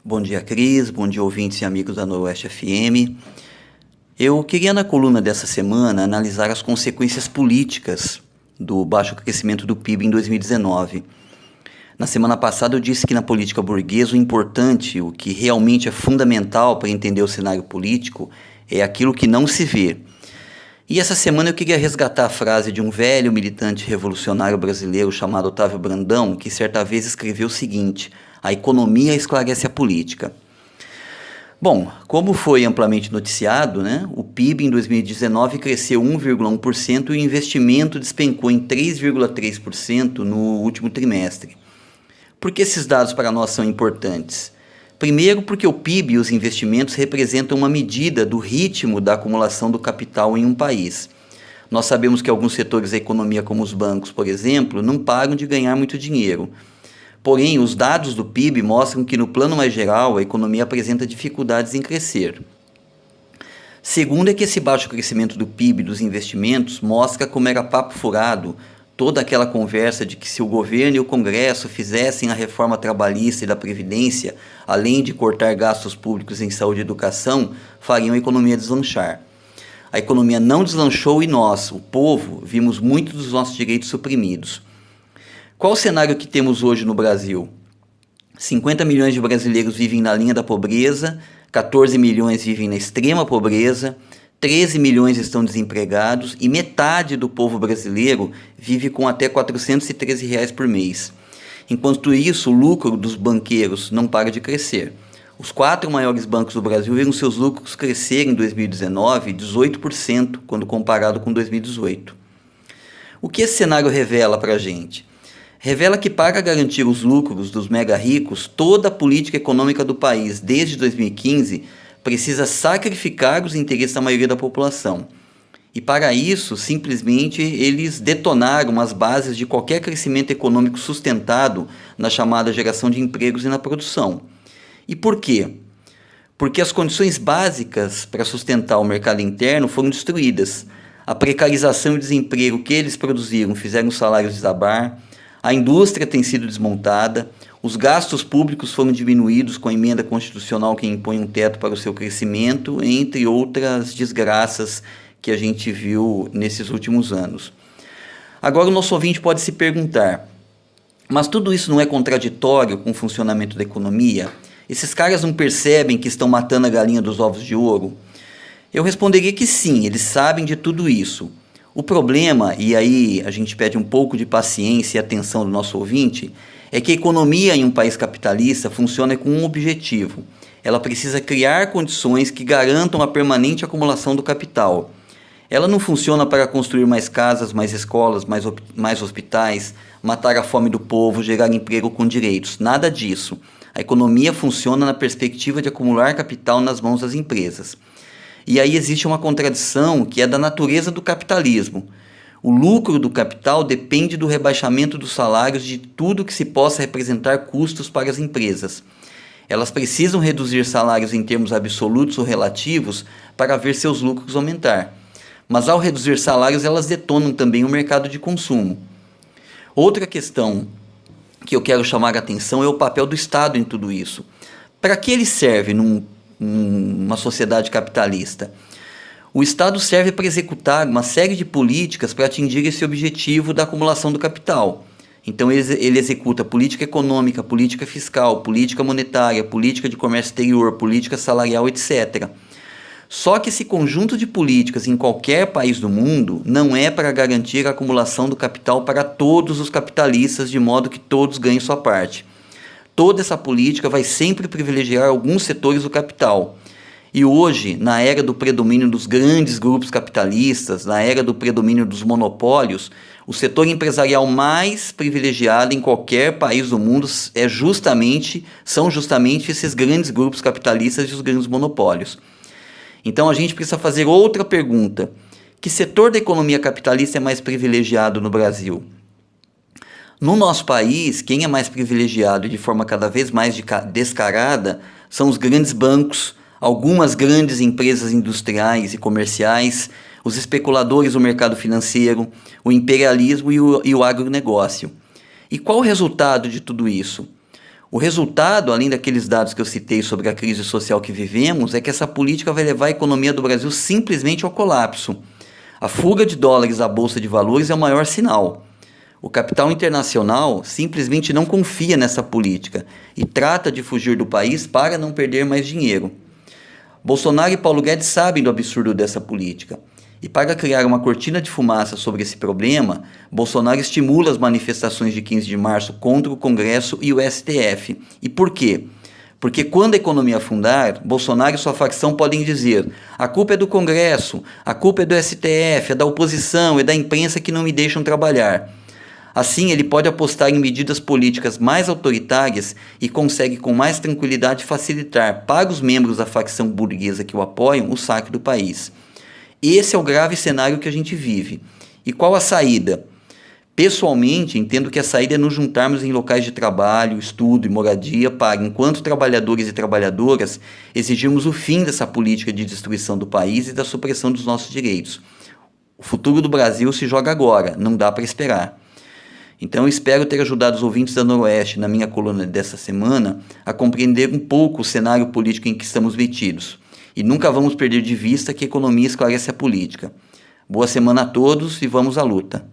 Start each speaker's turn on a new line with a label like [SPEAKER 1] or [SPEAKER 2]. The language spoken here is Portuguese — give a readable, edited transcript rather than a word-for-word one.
[SPEAKER 1] Bom dia, Cris. Bom dia, ouvintes e amigos da Noroeste FM. Eu queria, na coluna dessa semana, analisar as consequências políticas do baixo crescimento do PIB em 2019. Na semana passada eu disse que na política burguesa o importante, o que realmente é fundamental para entender o cenário político, é aquilo que não se vê. E essa semana eu queria resgatar a frase de um velho militante revolucionário brasileiro chamado Otávio Brandão, que certa vez escreveu o seguinte: a economia esclarece a política. Bom, como foi amplamente noticiado, o PIB em 2019 cresceu 1,1% e o investimento despencou em 3,3% no último trimestre. Por que esses dados para nós são importantes? Primeiro, porque o PIB e os investimentos representam uma medida do ritmo da acumulação do capital em um país. Nós sabemos que alguns setores da economia, como os bancos, por exemplo, não param de ganhar muito dinheiro. Porém, os dados do PIB mostram que, no plano mais geral, a economia apresenta dificuldades em crescer. Segundo, é que esse baixo crescimento do PIB e dos investimentos mostra como era papo furado toda aquela conversa de que se o governo e o Congresso fizessem a reforma trabalhista e da Previdência, além de cortar gastos públicos em saúde e educação, fariam a economia deslanchar. A economia não deslanchou e nós, o povo, vimos muitos dos nossos direitos suprimidos. Qual o cenário que temos hoje no Brasil? 50 milhões de brasileiros vivem na linha da pobreza, 14 milhões vivem na extrema pobreza, 13 milhões estão desempregados e metade do povo brasileiro vive com até R$ 413 por mês. Enquanto isso, o lucro dos banqueiros não para de crescer. Os 4 maiores bancos do Brasil viram seus lucros crescerem em 2019 18% quando comparado com 2018. O que esse cenário revela para a gente? Revela que, para garantir os lucros dos mega ricos, toda a política econômica do país, desde 2015, precisa sacrificar os interesses da maioria da população. E para isso, simplesmente, eles detonaram as bases de qualquer crescimento econômico sustentado na chamada geração de empregos e na produção. E por quê? Porque as condições básicas para sustentar o mercado interno foram destruídas. A precarização e desemprego que eles produziram fizeram os salários desabar, a indústria tem sido desmontada, os gastos públicos foram diminuídos com a emenda constitucional que impõe um teto para o seu crescimento, entre outras desgraças que a gente viu nesses últimos anos. Agora o nosso ouvinte pode se perguntar, mas tudo isso não é contraditório com o funcionamento da economia? Esses caras não percebem que estão matando a galinha dos ovos de ouro? Eu responderia que sim, eles sabem de tudo isso. O problema, e aí a gente pede um pouco de paciência e atenção do nosso ouvinte, é que a economia em um país capitalista funciona com um objetivo. Ela precisa criar condições que garantam a permanente acumulação do capital. Ela não funciona para construir mais casas, mais escolas, mais hospitais, matar a fome do povo, gerar emprego com direitos. Nada disso. A economia funciona na perspectiva de acumular capital nas mãos das empresas. E aí existe uma contradição que é da natureza do capitalismo. O lucro do capital depende do rebaixamento dos salários de tudo que se possa representar custos para as empresas. Elas precisam reduzir salários em termos absolutos ou relativos para ver seus lucros aumentar. Mas ao reduzir salários, elas detonam também o mercado de consumo. Outra questão que eu quero chamar a atenção é o papel do Estado em tudo isso. Para que ele serve numa sociedade capitalista? O Estado serve para executar uma série de políticas para atingir esse objetivo da acumulação do capital. Então ele executa política econômica, política fiscal, política monetária, política de comércio exterior, política salarial, etc. Só que esse conjunto de políticas em qualquer país do mundo não é para garantir a acumulação do capital para todos os capitalistas, de modo que todos ganhem sua parte. Toda essa política vai sempre privilegiar alguns setores do capital. E hoje, na era do predomínio dos grandes grupos capitalistas, na era do predomínio dos monopólios, o setor empresarial mais privilegiado em qualquer país do mundo são justamente esses grandes grupos capitalistas e os grandes monopólios. Então a gente precisa fazer outra pergunta: que setor da economia capitalista é mais privilegiado no Brasil? No nosso país, quem é mais privilegiado e de forma cada vez mais descarada são os grandes bancos, algumas grandes empresas industriais e comerciais, os especuladores do mercado financeiro, o imperialismo e o agronegócio. E qual o resultado de tudo isso? O resultado, além daqueles dados que eu citei sobre a crise social que vivemos, é que essa política vai levar a economia do Brasil simplesmente ao colapso. A fuga de dólares à Bolsa de Valores é o maior sinal. O capital internacional simplesmente não confia nessa política e trata de fugir do país para não perder mais dinheiro. Bolsonaro e Paulo Guedes sabem do absurdo dessa política. E para criar uma cortina de fumaça sobre esse problema, Bolsonaro estimula as manifestações de 15 de março contra o Congresso e o STF. E por quê? Porque quando a economia afundar, Bolsonaro e sua facção podem dizer: a culpa é do Congresso, a culpa é do STF, é da oposição, é da imprensa que não me deixam trabalhar. Assim, ele pode apostar em medidas políticas mais autoritárias e consegue com mais tranquilidade facilitar para os membros da facção burguesa que o apoiam o saque do país. Esse é o grave cenário que a gente vive. E qual a saída? Pessoalmente, entendo que a saída é nos juntarmos em locais de trabalho, estudo e moradia para, enquanto trabalhadores e trabalhadoras, exigirmos o fim dessa política de destruição do país e da supressão dos nossos direitos. O futuro do Brasil se joga agora, não dá para esperar. Então, eu espero ter ajudado os ouvintes da Noroeste, na minha coluna dessa semana, a compreender um pouco o cenário político em que estamos metidos. E nunca vamos perder de vista que a economia esclarece a política. Boa semana a todos e vamos à luta.